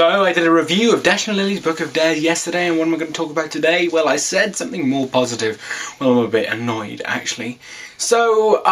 So I did a review of Dash and Lily's Book of Dares yesterday, and what am I going to talk about today? Well, I said something more positive. Well, I'm a bit annoyed, actually. So,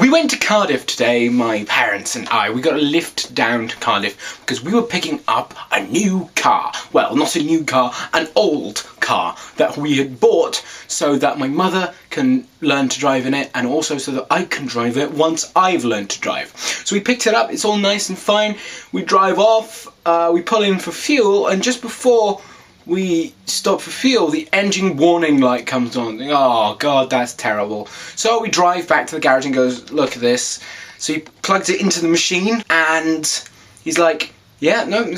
we went to Cardiff today, my parents and I. We got a lift down to Cardiff because we were picking up a new car. Well, not a new car, an old car that we had bought so that my mother can learn to drive in it, and also so that I can drive it once I've learned to drive. So we picked it up, it's all nice and fine. We drive off, we pull in for fuel, and just before we stop for fuel, the engine warning light comes on. Oh god, that's terrible. So we drive back to the garage and goes, look at this. So he plugs it into the machine and he's like, yeah, no,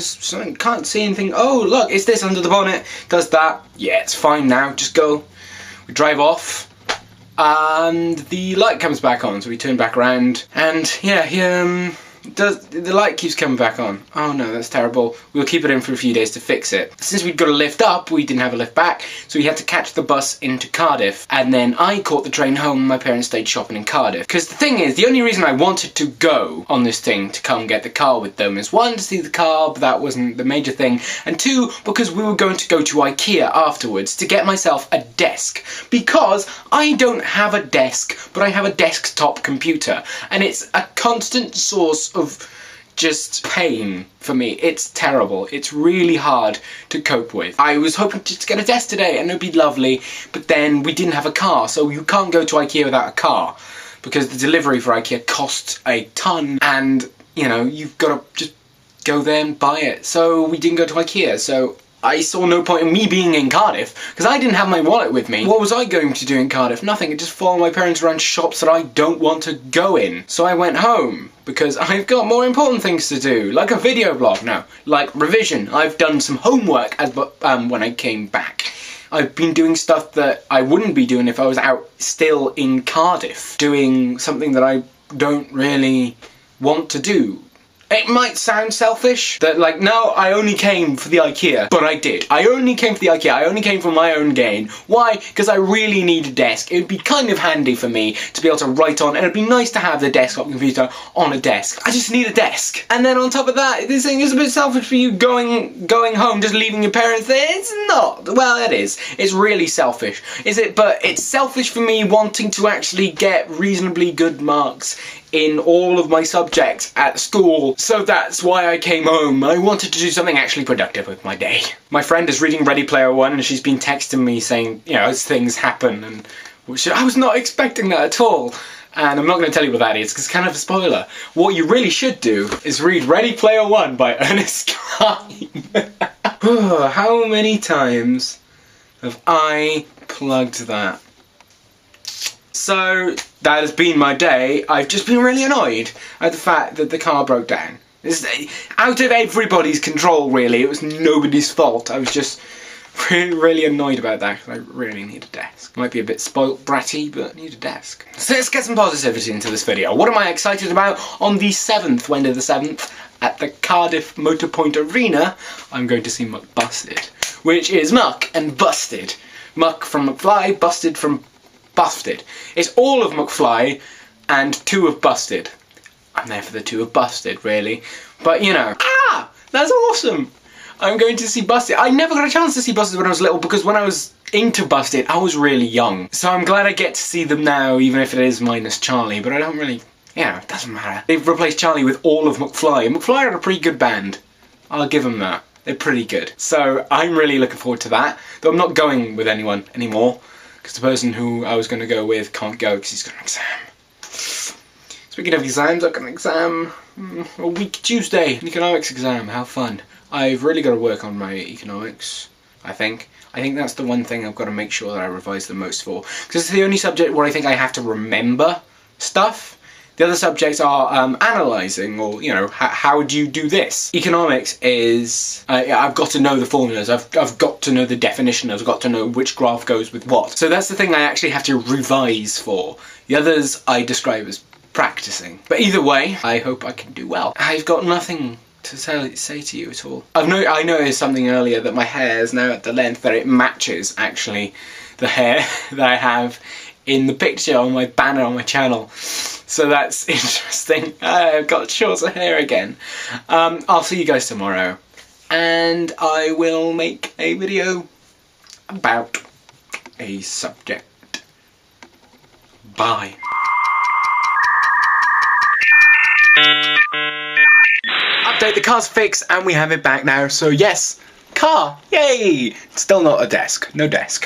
can't see anything. Oh look, it's this under the bonnet, does that. Yeah, it's fine now, just go. We drive off and the light comes back on, so we turn back around and yeah, the light keeps coming back on. Oh no, that's terrible. We'll keep it in for a few days to fix it. Since we'd got a lift up, we didn't have a lift back, so we had to catch the bus into Cardiff. And then I caught the train home and my parents stayed shopping in Cardiff. Because the thing is, the only reason I wanted to go on this thing to come get the car with them is one, to see the car, but that wasn't the major thing. And two, because we were going to go to IKEA afterwards to get myself a desk. Because I don't have a desk, but I have a desktop computer. And it's a constant source of just pain for me. It's terrible. It's really hard to cope with. I was hoping to just get a desk today and it'd be lovely, but then we didn't have a car, so you can't go to IKEA without a car because the delivery for IKEA costs a ton, and you know, you've got to just go there and buy it. So we didn't go to IKEA, so I saw no point in me being in Cardiff because I didn't have my wallet with me. What was I going to do in Cardiff? Nothing. I just follow my parents around shops that I don't want to go in. So I went home because I've got more important things to do, like a video blog now, like revision. I've done some homework when I came back. I've been doing stuff that I wouldn't be doing if I was out still in Cardiff, doing something that I don't really want to do. It might sound selfish, that like, no, I only came for the IKEA, but I did. I only came for the IKEA, I only came for my own gain. Why? Because I really need a desk. It would be kind of handy for me to be able to write on, and it'd be nice to have the desktop computer on a desk. I just need a desk. And then on top of that, this thing is a bit selfish for you going home, just leaving your parents there. It's not. Well, it is. It's really selfish. Is it? But it's selfish for me wanting to actually get reasonably good marks in all of my subjects at school, so that's why I came home. I wanted to do something actually productive with my day. My friend is reading Ready Player One and she's been texting me saying, you know, as things happen, and which I was not expecting that at all. And I'm not going to tell you what that is, because it's kind of a spoiler. What you really should do is read Ready Player One by Ernest Cline. How many times have I plugged that? So that has been my day. I've just been really annoyed at the fact that the car broke down. It's out of everybody's control, really. It was nobody's fault. I was just really annoyed about that because I really need a desk. Might be a bit spoilt bratty, but I need a desk. So let's get some positivity into this video. What am I excited about on the 7th, Wednesday the 7th, at the Cardiff Motorpoint Arena? I'm going to see Muck Busted, which is Muck and Busted. Muck from McFly, Busted from Busted. It's all of McFly and 2 of Busted. I'm there for the 2 of Busted, really. But, you know. Ah! That's awesome! I'm going to see Busted. I never got a chance to see Busted when I was little because when I was into Busted, I was really young. So I'm glad I get to see them now, even if it is minus Charlie. But I don't really, you know, it doesn't matter. They've replaced Charlie with all of McFly. And McFly are a pretty good band. I'll give them that. They're pretty good. So I'm really looking forward to that. Though I'm not going with anyone anymore, because the person who I was going to go with can't go because he's got an exam. Speaking of exams, I've got an exam a week Tuesday. An economics exam, how fun. I've really got to work on my economics, I think. I think that's the one thing I've got to make sure that I revise the most for. Because it's the only subject where I think I have to remember stuff. The other subjects are analysing, or, you know, how do you do this? Economics is, I've got to know the formulas, I've got to know the definition, I've got to know which graph goes with what. So that's the thing I actually have to revise for. The others I describe as practicing. But either way, I hope I can do well. I've got nothing to say to you at all. I noticed something earlier, that my hair is now at the length that it matches, actually, the hair that I have in the picture on my banner on my channel. So that's interesting. I've got shorter hair again. I'll see you guys tomorrow. and I will make a video about a subject. Bye. Update, the car's fixed and we have it back now, so yes, car, yay! Still not a desk, no desk.